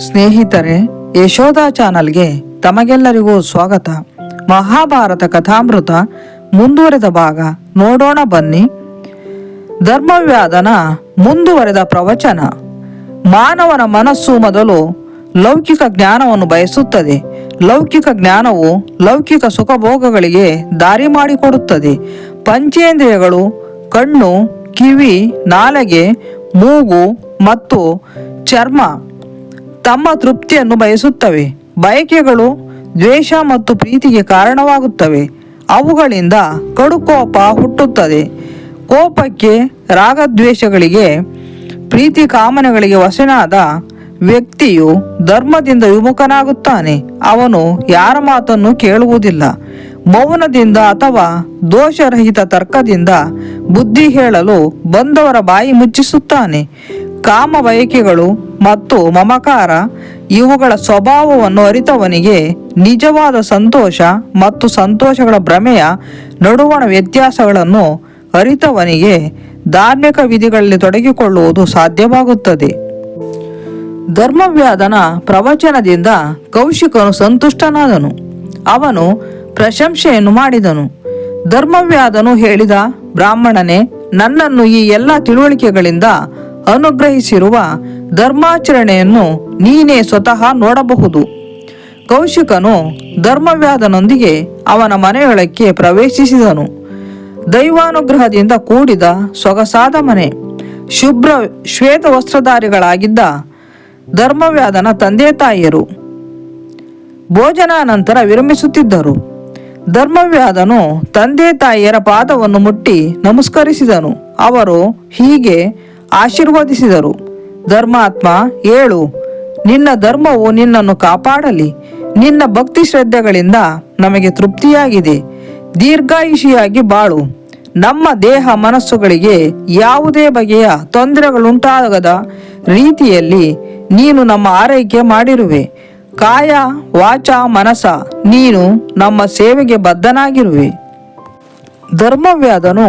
ಸ್ನೇಹಿತರೆ, ಯಶೋಧ ಚಾನಲ್ಗೆ ತಮಗೆಲ್ಲರಿಗೂ ಸ್ವಾಗತ. ಮಹಾಭಾರತ ಕಥಾಮೃತ ಮುಂದುವರೆದ ಭಾಗ ನೋಡೋಣ ಬನ್ನಿ. ಧರ್ಮವ್ಯಾಧನ ಮುಂದುವರೆದ ಪ್ರವಚನ. ಮಾನವನ ಮನಸ್ಸು ಮೊದಲು ಲೌಕಿಕ ಜ್ಞಾನವನ್ನು ಬಯಸುತ್ತದೆ. ಲೌಕಿಕ ಜ್ಞಾನವು ಲೌಕಿಕ ಸುಖಭೋಗಗಳಿಗೆ ದಾರಿ ಮಾಡಿಕೊಡುತ್ತದೆ. ಪಂಚೇಂದ್ರಿಯಗಳು ಕಣ್ಣು, ಕಿವಿ, ನಾಲಿಗೆ, ಮೂಗು ಮತ್ತು ಚರ್ಮ ತಮ್ಮ ತೃಪ್ತಿಯನ್ನು ಬಯಸುತ್ತವೆ. ಬಯಕೆಗಳು ದ್ವೇಷ ಮತ್ತು ಪ್ರೀತಿಗೆ ಕಾರಣವಾಗುತ್ತವೆ. ಅವುಗಳಿಂದ ಕಡುಕೋಪ ಹುಟ್ಟುತ್ತದೆ. ಕೋಪಕ್ಕೆ, ರಾಗದ್ವೇಷಗಳಿಗೆ, ಪ್ರೀತಿ ಕಾಮನೆಗಳಿಗೆ ವಶನಾದ ವ್ಯಕ್ತಿಯು ಧರ್ಮದಿಂದ ವಿಮುಖನಾಗುತ್ತಾನೆ. ಅವನು ಯಾರ ಮಾತನ್ನು ಕೇಳುವುದಿಲ್ಲ. ಮೌನದಿಂದ ಅಥವಾ ದೋಷರಹಿತ ತರ್ಕದಿಂದ ಬುದ್ಧಿ ಹೇಳಲು ಬಂದವರ ಬಾಯಿ ಮುಚ್ಚಿಸುತ್ತಾನೆ. ಕಾಮ ಬಯಕೆಗಳು ಮತ್ತು ಮಮಕಾರ ಇವುಗಳ ಸ್ವಭಾವವನ್ನು ಅರಿತವನಿಗೆ ನಿಜವಾದ ಸಂತೋಷ ಮತ್ತು ಸಂತೋಷಗಳ ಭ್ರಮೆಯ ನಡುವಣ ವ್ಯತ್ಯಾಸಗಳನ್ನು ಅರಿತವನಿಗೆ ಧಾರ್ಮಿಕ ವಿಧಿಗಳಲ್ಲಿ ತೊಡಗಿಕೊಳ್ಳುವುದು ಸಾಧ್ಯವಾಗುತ್ತದೆ. ಧರ್ಮವ್ಯಾಧನ ಪ್ರವಚನದಿಂದ ಕೌಶಿಕನು ಸಂತುಷ್ಟನಾದನು. ಅವನು ಪ್ರಶಂಸೆಯನ್ನು ಮಾಡಿದನು. ಧರ್ಮವ್ಯಾಧನು ಹೇಳಿದ, ಬ್ರಾಹ್ಮಣನೇ, ನನ್ನನ್ನು ಈ ಎಲ್ಲ ತಿಳುವಳಿಕೆಗಳಿಂದ ಅನುಗ್ರಹಿಸಿರುವ ಧರ್ಮಾಚರಣೆಯನ್ನು ನೀನೇ ಸ್ವತಃ ನೋಡಬಹುದು. ಕೌಶಿಕನು ಧರ್ಮವ್ಯಾಧನೊಂದಿಗೆ ಅವನ ಮನೆಯೊಳಕ್ಕೆ ಪ್ರವೇಶಿಸಿದನು. ದೈವಾನುಗ್ರಹದಿಂದ ಕೂಡಿದ ಸೊಗಸಾದ ಮನೆ. ಶುಭ್ರ ಶ್ವೇತ ವಸ್ತ್ರಧಾರಿಗಳಾಗಿದ್ದ ಧರ್ಮವ್ಯಾಧನ ತಂದೆ ತಾಯಿಯರು ಭೋಜನಾನಂತರ ವಿರಮಿಸುತ್ತಿದ್ದರು. ಧರ್ಮವ್ಯಾಧನು ತಂದೆ ತಾಯಿಯರ ಪಾದವನ್ನು ಮುಟ್ಟಿ ನಮಸ್ಕರಿಸಿದನು. ಅವರು ಹೀಗೆ ಆಶೀರ್ವದಿಸಿದರು. ಧರ್ಮಾತ್ಮ, ಏಳು. ನಿನ್ನ ಧರ್ಮವು ನಿನ್ನನ್ನು ಕಾಪಾಡಲಿ. ನಿನ್ನ ಭಕ್ತಿ ಶ್ರದ್ಧೆಗಳಿಂದ ನಮಗೆ ತೃಪ್ತಿಯಾಗಿದೆ. ದೀರ್ಘಾಯುಷಿಯಾಗಿ ಬಾಳು. ನಮ್ಮ ದೇಹ ಮನಸ್ಸುಗಳಿಗೆ ಯಾವುದೇ ಬಗೆಯ ತೊಂದರೆಗಳುಂಟಾಗದ ರೀತಿಯಲ್ಲಿ ನೀನು ನಮ್ಮ ಆರೈಕೆ ಮಾಡಿರುವೆ. ಕಾಯ, ವಾಚ, ಮನಸ ನೀನು ನಮ್ಮ ಸೇವೆಗೆ ಬದ್ಧನಾಗಿರುವೆ. ಧರ್ಮವ್ಯಾಧನು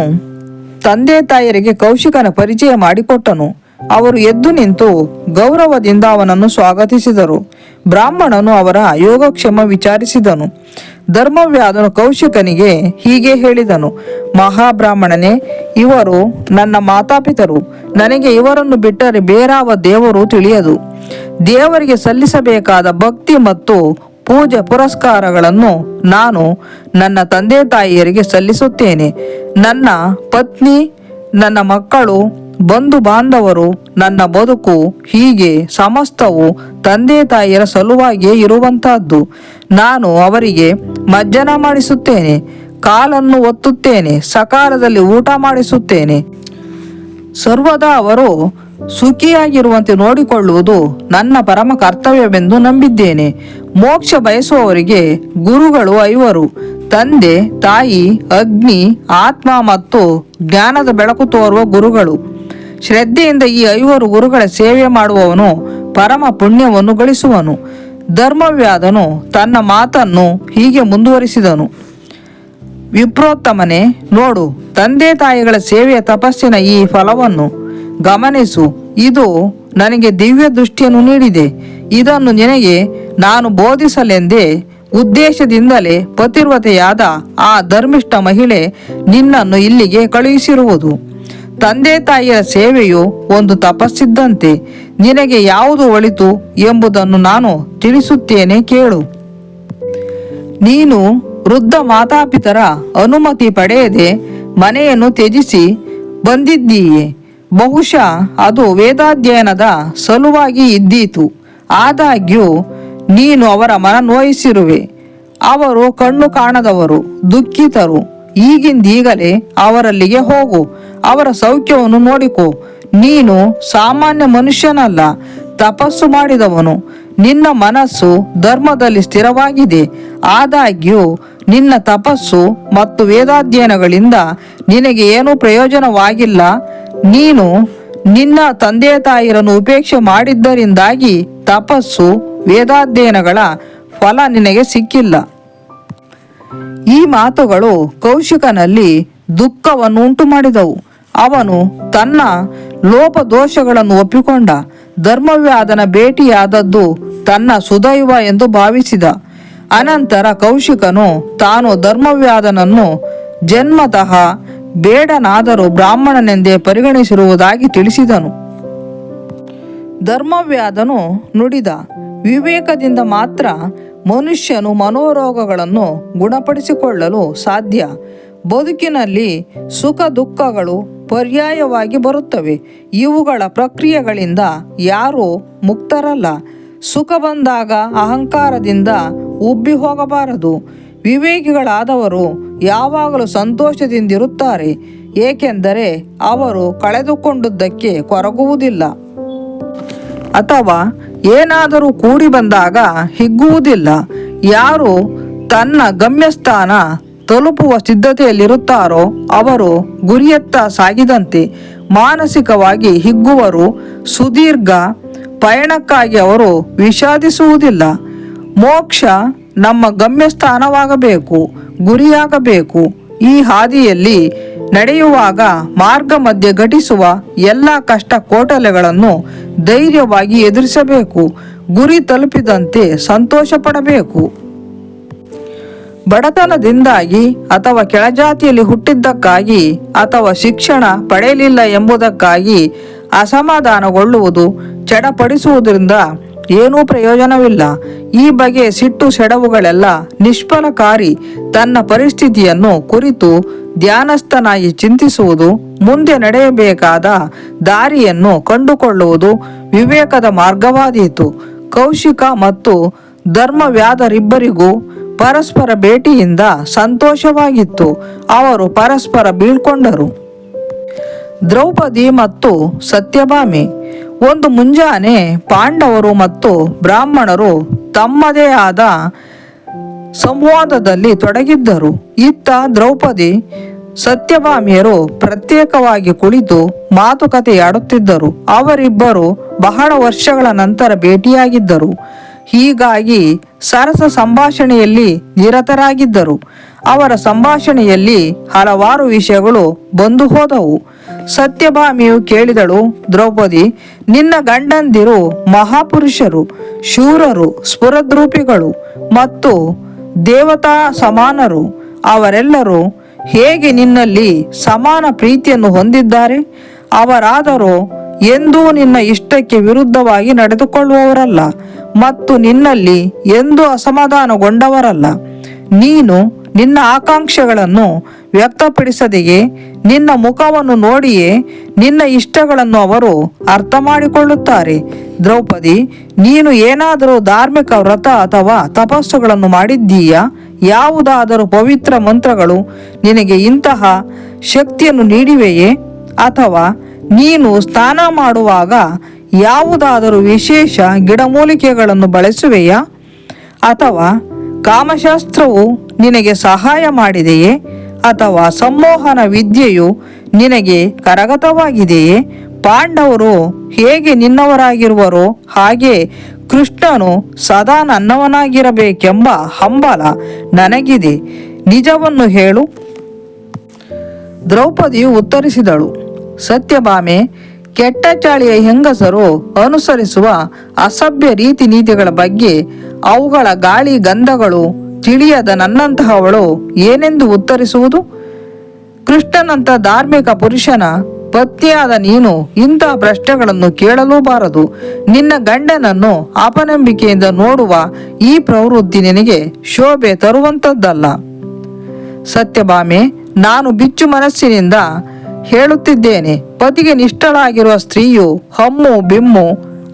ತಂದೆ ತಾಯಿಯರಿಗೆ ಕೌಶಿಕನ ಪರಿಚಯ ಮಾಡಿಕೊಟ್ಟನು. ಅವರು ಎದ್ದು ನಿಂತು ಗೌರವದಿಂದ ಅವನನ್ನು ಸ್ವಾಗತಿಸಿದರು. ಬ್ರಾಹ್ಮಣನು ಅವರ ಯೋಗಕ್ಷೇಮ ವಿಚಾರಿಸಿದನು. ಧರ್ಮವ್ಯಾಧನು ಕೌಶಿಕನಿಗೆ ಹೀಗೆ ಹೇಳಿದನು, ಮಹಾಬ್ರಾಹ್ಮಣನೇ, ಇವರು ನನ್ನ ಮಾತಾಪಿತರು. ನನಗೆ ಇವರನ್ನು ಬಿಟ್ಟರೆ ಬೇರಾವ ದೇವರು ತಿಳಿಯದು. ದೇವರಿಗೆ ಸಲ್ಲಿಸಬೇಕಾದ ಭಕ್ತಿ ಮತ್ತು ಪೂಜೆ ಪುರಸ್ಕಾರಗಳನ್ನು ನಾನು ನನ್ನ ತಂದೆ ತಾಯಿಯರಿಗೆ ಸಲ್ಲಿಸುತ್ತೇನೆ. ನನ್ನ ಪತ್ನಿ, ನನ್ನ ಮಕ್ಕಳು, ಬಂಧು ಬಾಂಧವರು, ನನ್ನ ಬದುಕು ಹೀಗೆ ಸಮಸ್ತವು ತಂದೆ ತಾಯಿಯರ ಸಲುವಾಗಿಯೇ ಇರುವಂತಹದ್ದು. ನಾನು ಅವರಿಗೆ ಮಜ್ಜನ ಮಾಡಿಸುತ್ತೇನೆ, ಕಾಲನ್ನು ಒತ್ತುತ್ತೇನೆ, ಸಕಾಲದಲ್ಲಿ ಊಟ ಮಾಡಿಸುತ್ತೇನೆ. ಸರ್ವದಾ ಅವರು ಸುಖಿಯಾಗಿರುವಂತೆ ನೋಡಿಕೊಳ್ಳುವುದು ನನ್ನ ಪರಮ ಕರ್ತವ್ಯವೆಂದು ನಂಬಿದ್ದೇನೆ. ಮೋಕ್ಷ ಬಯಸುವವರಿಗೆ ಗುರುಗಳು 5: ತಂದೆ, ತಾಯಿ, ಅಗ್ನಿ, ಆತ್ಮ ಮತ್ತು ಜ್ಞಾನದ ಬೆಳಕು ತೋರುವ ಗುರುಗಳು. ಶ್ರದ್ಧೆಯಿಂದ ಈ 5 ಗುರುಗಳ ಸೇವೆ ಮಾಡುವವನು ಪರಮ ಪುಣ್ಯವನ್ನು ಗಳಿಸುವನು. ಧರ್ಮವ್ಯಾಧನು ತನ್ನ ಮಾತನ್ನು ಹೀಗೆ ಮುಂದುವರಿಸಿದನು. ವಿಪ್ರೋತ್ತಮನೇ, ನೋಡು, ತಂದೆ ತಾಯಿಗಳ ಸೇವೆಯ ತಪಸ್ಸಿನ ಈ ಫಲವನ್ನು ಗಮನಿಸು. ಇದು ನನಗೆ ದಿವ್ಯ ದೃಷ್ಟಿಯನ್ನು ನೀಡಿದೆ. ಇದನ್ನು ನಿನಗೆ ನಾನು ಬೋಧಿಸಲೆಂದೇ ಉದ್ದೇಶದಿಂದಲೇ ಪತಿವ್ರತೆಯಾದ ಆ ಧರ್ಮಿಷ್ಠ ಮಹಿಳೆ ನಿನ್ನನ್ನು ಇಲ್ಲಿಗೆ ಕಳುಹಿಸಿರುವುದು. ತಂದೆ ತಾಯಿಯ ಸೇವೆಯು ಒಂದು ತಪಸ್ಸಿದ್ದಂತೆ. ನಿನಗೆ ಯಾವುದು ಒಳಿತು ಎಂಬುದನ್ನು ನಾನು ತಿಳಿಸುತ್ತೇನೆ, ಕೇಳು. ನೀನು ವೃದ್ಧ ಮಾತಾಪಿತರ ಅನುಮತಿ ಪಡೆಯದೆ ಮನೆಯನ್ನು ತ್ಯಜಿಸಿ ಬಂದಿದ್ದೀಯೆ. ಬಹುಶಃ ಅದು ವೇದಾಧ್ಯಯನದ ಸಲುವಾಗಿ ಇದ್ದೀತು. ಆದಾಗ್ಯೂ ನೀನು ಅವರ ಮನ ನೋಯಿಸಿರುವೆ. ಅವರು ಕಣ್ಣು ಕಾಣದವರು, ದುಃಖಿತರು. ಈಗಿಂದೀಗಲೇ ಅವರಲ್ಲಿಗೆ ಹೋಗು. ಅವರ ಸೌಖ್ಯವನ್ನು ನೋಡಿಕೋ. ನೀನು ಸಾಮಾನ್ಯ ಮನುಷ್ಯನಲ್ಲ, ತಪಸ್ಸು ಮಾಡಿದವನು. ನಿನ್ನ ಮನಸ್ಸು ಧರ್ಮದಲ್ಲಿ ಸ್ಥಿರವಾಗಿದೆ. ಆದಾಗ್ಯೂ ನಿನ್ನ ತಪಸ್ಸು ಮತ್ತು ವೇದಾಧ್ಯಯನಗಳಿಂದ ನಿನಗೆ ಏನೂ ಪ್ರಯೋಜನವಾಗಿಲ್ಲ. ನೀನು ನಿನ್ನ ತಂದೆ ತಾಯಿರನ್ನು ಉಪೇಕ್ಷೆ ಮಾಡಿದ್ದರಿಂದಾಗಿ ತಪಸ್ಸು, ವೇದಾಧ್ಯಯನಗಳ ಫಲ ನಿನಗೆ ಸಿಕ್ಕಿಲ್ಲ. ಈ ಮಾತುಗಳು ಕೌಶಿಕನಲ್ಲಿ ದುಃಖವನ್ನು ಉಂಟು ಮಾಡಿದವು. ಅವನು ತನ್ನ ಲೋಪದೋಷಗಳನ್ನು ಒಪ್ಪಿಕೊಂಡ. ಧರ್ಮವ್ಯಾಧನ ಭೇಟಿಯಾದದ್ದು ತನ್ನ ಸುದೈವ ಎಂದು ಭಾವಿಸಿದ. ಅನಂತರ ಕೌಶಿಕನು ತಾನು ಧರ್ಮವ್ಯಾಧನನ್ನು ಜನ್ಮತಃ ಬೇಡನಾದರೂ ಬ್ರಾಹ್ಮಣನೆಂದೇ ಪರಿಗಣಿಸಿರುವುದಾಗಿ ತಿಳಿಸಿದನು. ಧರ್ಮವ್ಯಾಧನು ನುಡಿದ, ವಿವೇಕದಿಂದ ಮಾತ್ರ ಮನುಷ್ಯನು ಮನೋರೋಗಗಳನ್ನು ಗುಣಪಡಿಸಿಕೊಳ್ಳಲು ಸಾಧ್ಯ. ಬದುಕಿನಲ್ಲಿ ಸುಖ ದುಃಖಗಳು ಪರ್ಯಾಯವಾಗಿ ಬರುತ್ತವೆ. ಇವುಗಳ ಪ್ರಕ್ರಿಯೆಗಳಿಂದ ಯಾರೂ ಮುಕ್ತರಲ್ಲ. ಸುಖ ಬಂದಾಗ ಅಹಂಕಾರದಿಂದ ಉಬ್ಬಿ ಹೋಗಬಾರದು. ವಿವೇಕಿಗಳಾದವರು ಯಾವಾಗಲೂ ಸಂತೋಷದಿಂದಿರುತ್ತಾರೆ, ಏಕೆಂದರೆ ಅವರು ಕಳೆದುಕೊಂಡುದಕ್ಕೆ ಕೊರಗುವುದಿಲ್ಲ ಅಥವಾ ಏನಾದರೂ ಕೂಡಿ ಬಂದಾಗ ಹಿಗ್ಗುವುದಿಲ್ಲ. ಯಾರು ತನ್ನ ಗಮ್ಯಸ್ಥಾನ ತಲುಪುವ ಸಿದ್ಧತೆಯಲ್ಲಿರುತ್ತಾರೋ ಅವರು ಗುರಿಯತ್ತ ಸಾಗಿದಂತೆ ಮಾನಸಿಕವಾಗಿ ಹಿಗ್ಗುವರು. ಸುದೀರ್ಘ ಪಯಣಕ್ಕಾಗಿ ಅವರು ವಿಷಾದಿಸುವುದಿಲ್ಲ. ಮೋಕ್ಷ ನಮ್ಮ ಗಮ್ಯಸ್ಥಾನವಾಗಬೇಕು, ಗುರಿಯಾಗಬೇಕು. ಈ ಹಾದಿಯಲ್ಲಿ ನಡೆಯುವಾಗ ಮಾರ್ಗ ಮಧ್ಯೆ ಘಟಿಸುವ ಎಲ್ಲ ಕಷ್ಟ ಕೋಟಲೆಗಳನ್ನು ಧೈರ್ಯವಾಗಿ ಎದುರಿಸಬೇಕು. ಗುರಿ ತಲುಪಿದಂತೆ ಸಂತೋಷ ಪಡಬೇಕು. ಬಡತನದಿಂದಾಗಿ ಅಥವಾ ಕೆಳಜಾತಿಯಲ್ಲಿ ಹುಟ್ಟಿದ್ದಕ್ಕಾಗಿ ಅಥವಾ ಶಿಕ್ಷಣ ಪಡೆಯಲಿಲ್ಲ ಎಂಬುದಕ್ಕಾಗಿ ಅಸಮಾಧಾನಗೊಳ್ಳುವುದು, ಚಡಪಡಿಸುವುದರಿಂದ ಏನೂ ಪ್ರಯೋಜನವಿಲ್ಲ. ಈ ಬಗೆಯ ಸಿಟ್ಟು ಸೆಡವುಗಳೆಲ್ಲ ನಿಷ್ಫಲಕಾರಿ. ತನ್ನ ಪರಿಸ್ಥಿತಿಯನ್ನು ಕುರಿತು ಧ್ಯಾನಸ್ಥನಾಗಿ ಚಿಂತಿಸುವುದು, ಮುಂದೆ ನಡೆಯಬೇಕಾದ ದಾರಿಯನ್ನು ಕಂಡುಕೊಳ್ಳುವುದು ವಿವೇಕದ ಮಾರ್ಗವಾದೀತು. ಕೌಶಿಕ ಮತ್ತು ಧರ್ಮವ್ಯಾಧರಿಬ್ಬರಿಗೂ ಪರಸ್ಪರ ಭೇಟಿಯಿಂದ ಸಂತೋಷವಾಗಿತ್ತು. ಅವರು ಪರಸ್ಪರ ಬೀಳ್ಕೊಂಡರು. ದ್ರೌಪದಿ ಮತ್ತು ಸತ್ಯಭಾಮೆ. ಒಂದು ಮುಂಜಾನೆ ಪಾಂಡವರು ಮತ್ತು ಬ್ರಾಹ್ಮಣರು ತಮ್ಮದೇ ಆದ ಸಂವಾದದಲ್ಲಿ ತೊಡಗಿದ್ದರು. ಇತ್ತ ದ್ರೌಪದಿ ಸತ್ಯಭಾಮಿಯರು ಪ್ರತ್ಯೇಕವಾಗಿ ಕುಳಿತು ಮಾತುಕತೆಯಾಡುತ್ತಿದ್ದರು. ಅವರಿಬ್ಬರು ಬಹಳ ವರ್ಷಗಳ ನಂತರ ಭೇಟಿಯಾಗಿದ್ದರು. ಹೀಗಾಗಿ ಸರಸ ಸಂಭಾಷಣೆಯಲ್ಲಿ ನಿರತರಾಗಿದ್ದರು. ಅವರ ಸಂಭಾಷಣೆಯಲ್ಲಿ ಹಲವಾರು ವಿಷಯಗಳು ಬಂದು ಹೋದವು. ಸತ್ಯಭಾಮಿಯು ಕೇಳಿದಳು, ದ್ರೌಪದಿ, ನಿನ್ನ ಗಂಡಂದಿರು ಮಹಾಪುರುಷರು, ಶೂರರು, ಸ್ಫುರದ್ರೂಪಿಗಳು ಮತ್ತು ದೇವತಾ ಸಮಾನರು. ಅವರೆಲ್ಲರೂ ಹೇಗೆ ನಿನ್ನಲ್ಲಿ ಸಮಾನ ಪ್ರೀತಿಯನ್ನು ಹೊಂದಿದ್ದಾರೆ? ಅವರಾದರೂ ಎಂದೂ ನಿನ್ನ ಇಷ್ಟಕ್ಕೆ ವಿರುದ್ಧವಾಗಿ ನಡೆದುಕೊಳ್ಳುವವರಲ್ಲ ಮತ್ತು ನಿನ್ನಲ್ಲಿ ಎಂದೂ ಅಸಮಾಧಾನಗೊಂಡವರಲ್ಲ. ನೀನು ನಿನ್ನ ಆಕಾಂಕ್ಷೆಗಳನ್ನು ವ್ಯಕ್ತಪಡಿಸದೆಯೇ ನಿನ್ನ ಮುಖವನ್ನು ನೋಡಿಯೇ ನಿನ್ನ ಇಷ್ಟಗಳನ್ನು ಅವರು ಅರ್ಥ ಮಾಡಿಕೊಳ್ಳುತ್ತಾರೆ. ದ್ರೌಪದಿ, ನೀನು ಏನಾದರೂ ಧಾರ್ಮಿಕ ವ್ರತ ಅಥವಾ ತಪಸ್ಸುಗಳನ್ನು ಮಾಡಿದ್ದೀಯಾ? ಯಾವುದಾದರೂ ಪವಿತ್ರ ಮಂತ್ರಗಳು ನಿನಗೆ ಇಂತಹ ಶಕ್ತಿಯನ್ನು ನೀಡಿವೆಯೇ? ಅಥವಾ ನೀನು ಸ್ನಾನ ಮಾಡುವಾಗ ಯಾವುದಾದರೂ ವಿಶೇಷ ಗಿಡಮೂಲಿಕೆಗಳನ್ನು ಬಳಸುವೆಯಾ? ಅಥವಾ ಕಾಮಶಾಸ್ತ್ರವು ನಿನಗೆ ಸಹಾಯ ಮಾಡಿದೆಯೇ? ಅಥವಾ ಸಮ್ಮೋಹನ ವಿದ್ಯೆಯು ನಿನಗೆ ಕರಗತವಾಗಿದೆಯೇ? ಪಾಂಡವರು ಹೇಗೆ ನಿನ್ನವರಾಗಿರುವರೋ ಹಾಗೆ ಕೃಷ್ಣನು ಸದಾ ನನ್ನವನಾಗಿರಬೇಕೆಂಬ ಹಂಬಲ ನನಗಿದೆ. ನಿಜವನ್ನು ಹೇಳು. ದ್ರೌಪದಿಯು ಉತ್ತರಿಸಿದಳು, ಸತ್ಯಭಾಮೆ, ಕೆಟ್ಟ ಚಾಳಿಯ ಹೆಂಗಸರು ಅನುಸರಿಸುವ ಅಸಭ್ಯ ರೀತಿ ನೀತಿಗಳ ಬಗ್ಗೆ ಅವುಗಳ ಗಾಳಿ ಗಂಧಗಳು ತಿಳಿಯದ ನನ್ನಂತಹವಳು ಏನೆಂದು ಉತ್ತರಿಸುವುದು? ಕೃಷ್ಣನಂತ ಧಾರ್ಮಿಕ ಪುರುಷನ ಪತ್ನಿಯಾದ ನೀನು ಇಂತಹ ಪ್ರಶ್ನೆಗಳನ್ನು ಕೇಳಲೂಬಾರದು. ನಿನ್ನ ಗಂಡನನ್ನು ಅಪನಂಬಿಕೆಯಿಂದ ನೋಡುವ ಈ ಪ್ರವೃತ್ತಿ ನಿನಗೆ ಶೋಭೆ ತರುವಂಥದ್ದಲ್ಲ. ಸತ್ಯಭಾಮೆ, ನಾನು ಬಿಚ್ಚು ಮನಸ್ಸಿನಿಂದ ಹೇಳುತ್ತಿದ್ದೇನೆ. ಪತಿಗೆ ನಿಷ್ಠಳಾಗಿರುವ ಸ್ತ್ರೀಯು ಹಮ್ಮು ಬಿಮ್ಮು,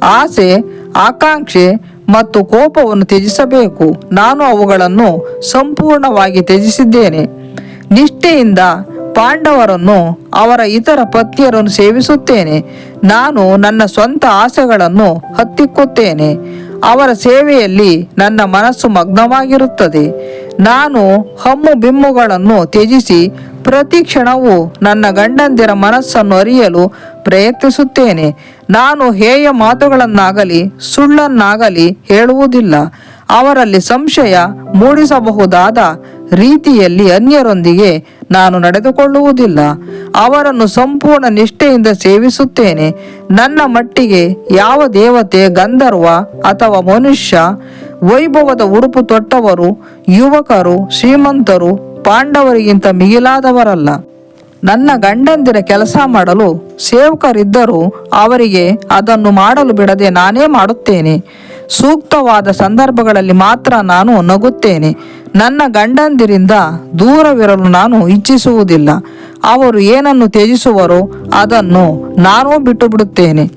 ಆಸೆ, ಆಕಾಂಕ್ಷೆ ಮತ್ತು ಕೋಪವನ್ನು ತ್ಯಜಿಸಬೇಕು. ನಾನು ಅವುಗಳನ್ನು ಸಂಪೂರ್ಣವಾಗಿ ತ್ಯಜಿಸಿದ್ದೇನೆ. ನಿಷ್ಠೆಯಿಂದ ಪಾಂಡವರನ್ನು ಅವರ ಇತರ ಪತ್ನಿಯರನ್ನು ಸೇವಿಸುತ್ತೇನೆ. ನಾನು ನನ್ನ ಸ್ವಂತ ಆಸೆಗಳನ್ನು ಹತ್ತಿಕ್ಕುತ್ತೇನೆ. ಅವರ ಸೇವೆಯಲ್ಲಿ ನನ್ನ ಮನಸ್ಸು ಮಗ್ನವಾಗಿರುತ್ತದೆ. ನಾನು ಹಮ್ಮು ಬಿಮ್ಮುಗಳನ್ನು ತ್ಯಜಿಸಿ ಪ್ರತಿ ಕ್ಷಣವೂ ನನ್ನ ಗಂಡಂದಿರ ಮನಸ್ಸನ್ನು ಅರಿಯಲು ಪ್ರಯತ್ನಿಸುತ್ತೇನೆ. ನಾನು ಹೇಯ ಮಾತುಗಳನ್ನಾಗಲಿ ಸುಳ್ಳನ್ನಾಗಲಿ ಹೇಳುವುದಿಲ್ಲ. ಅವರಲ್ಲಿ ಸಂಶಯ ಮೂಡಿಸಬಹುದಾದ ರೀತಿಯಲ್ಲಿ ಅನ್ಯರೊಂದಿಗೆ ನಾನು ನಡೆದುಕೊಳ್ಳುವುದಿಲ್ಲ. ಅವರನ್ನು ಸಂಪೂರ್ಣ ನಿಷ್ಠೆಯಿಂದ ಸೇವಿಸುತ್ತೇನೆ. ನನ್ನ ಮಟ್ಟಿಗೆ ಯಾವ ದೇವತೆ, ಗಂಧರ್ವ ಅಥವಾ ಮನುಷ್ಯ, ವೈಭವದ ಉಡುಪು ತೊಟ್ಟವರು, ಯುವಕರು, ಶ್ರೀಮಂತರು, ಪಾಂಡವರಿಗಿಂತ ಮಿಗಿಲಾದವರಲ್ಲ. ನನ್ನ ಗಂಡಂದಿರ ಕೆಲಸ ಮಾಡಲು ಸೇವಕರಿದ್ದರೂ ಅವರಿಗೆ ಅದನ್ನು ಮಾಡಲು ಬಿಡದೆ ನಾನೇ ಮಾಡುತ್ತೇನೆ. ಸೂಕ್ತವಾದ ಸಂದರ್ಭಗಳಲ್ಲಿ ಮಾತ್ರ ನಾನು ನಗುತ್ತೇನೆ. ನನ್ನ ಗಂಡಂದಿರಿಂದ ದೂರವಿರಲು ನಾನು ಇಚ್ಛಿಸುವುದಿಲ್ಲ. ಅವರು ಏನನ್ನು ತ್ಯಜಿಸುವರೋ ಅದನ್ನು ನಾನೂ ಬಿಟ್ಟು ಬಿಡುತ್ತೇನೆ.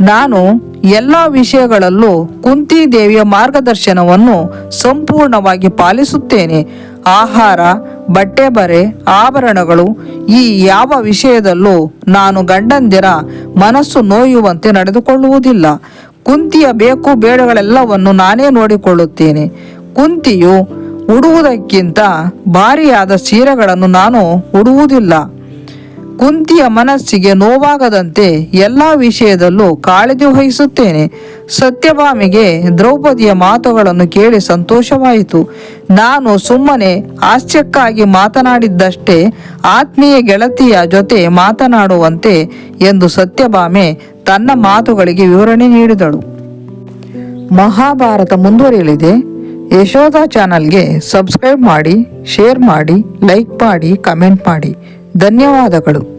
ನಾನು ಎಲ್ಲ ವಿಷಯಗಳಲ್ಲೂ ಕುಂತಿ ದೇವಿಯ ಮಾರ್ಗದರ್ಶನವನ್ನು ಸಂಪೂರ್ಣವಾಗಿ ಪಾಲಿಸುತ್ತೇನೆ. ಆಹಾರ, ಬಟ್ಟೆ ಬರೆ, ಆಭರಣಗಳು, ಈ ಯಾವ ವಿಷಯದಲ್ಲೂ ನಾನು ಗಂಡಂದಿರ ಮನಸ್ಸು ನೋಯುವಂತೆ ನಡೆದುಕೊಳ್ಳುವುದಿಲ್ಲ. ಕುಂತಿಯ ಬೇಕು ಬೇಡಗಳೆಲ್ಲವನ್ನು ನಾನೇ ನೋಡಿಕೊಳ್ಳುತ್ತೇನೆ. ಕುಂತಿಯು ಉಡುವುದಕ್ಕಿಂತ ಭಾರಿಯಾದ ಸೀರೆಗಳನ್ನು ನಾನು ಉಡುವುದಿಲ್ಲ. ಕುಂತಿಯ ಮನಸ್ಸಿಗೆ ನೋವಾಗದಂತೆ ಎಲ್ಲ ವಿಷಯದಲ್ಲೂ ಕಾಳಜಿ ವಹಿಸುತ್ತೇನೆ. ಸತ್ಯಭಾಮೆಗೆ ದ್ರೌಪದಿಯ ಮಾತುಗಳನ್ನು ಕೇಳಿ ಸಂತೋಷವಾಯಿತು. ನಾನು ಸುಮ್ಮನೆ ಹಾಸ್ಯಕ್ಕಾಗಿ ಮಾತನಾಡಿದ್ದಷ್ಟೇ, ಆತ್ಮೀಯ ಗೆಳತಿಯ ಜೊತೆ ಮಾತನಾಡುವಂತೆ ಎಂದು ಸತ್ಯಭಾಮೆ ತನ್ನ ಮಾತುಗಳಿಗೆ ವಿವರಣೆ ನೀಡಿದಳು. ಮಹಾಭಾರತ ಮುಂದುವರಿಯಲಿದೆ. ಯಶೋಧ ಚಾನಲ್ಗೆ ಸಬ್ಸ್ಕ್ರೈಬ್ ಮಾಡಿ, ಶೇರ್ ಮಾಡಿ, ಲೈಕ್ ಮಾಡಿ, ಕಮೆಂಟ್ ಮಾಡಿ. ಧನ್ಯವಾದಗಳು.